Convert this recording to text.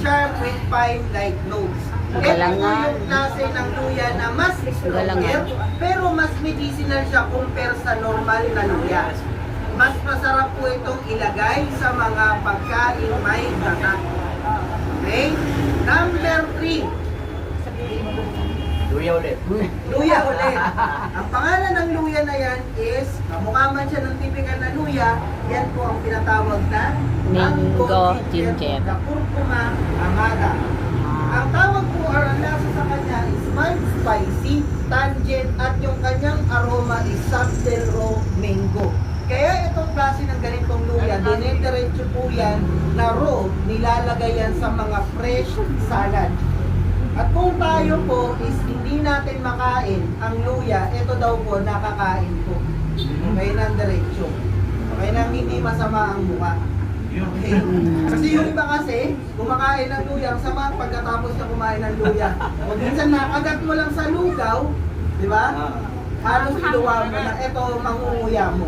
sharp with fine like notes. Ito po yung klase ng luya na mas stronger, pero mas medicinal siya compare sa normal na luya. Mas masarap po itong ilagay sa mga pagkain may tatak. Okay? Number 3. Luya ulit. Luya ulit. Ang pangalan ng luya na yan is, kamukha man siya ng typical na luya, yan po ang tinatawag na Mango ginger. The curcuma amara. Ang tawag po or ang lasa sa kanya is mild spicy, tangent, at yung kanyang aroma is subtle raw mango. Kaya itong klase ng ganitong luya, dinidiretso po yan na raw, nilalagay yan sa mga fresh salad. At kung tayo po is hindi natin makain ang luya, ito daw po nakakain po. Okay nang diretso. Okay nang hindi masama ang mukha. Okay. Kasi yung iba kasi, kumakain ng luya, ang sama pagkatapos na kumain ng luya. O minsan nakagat mo lang sa lugaw, di ba? Halos iluwa mo na, ito mangunguya mo.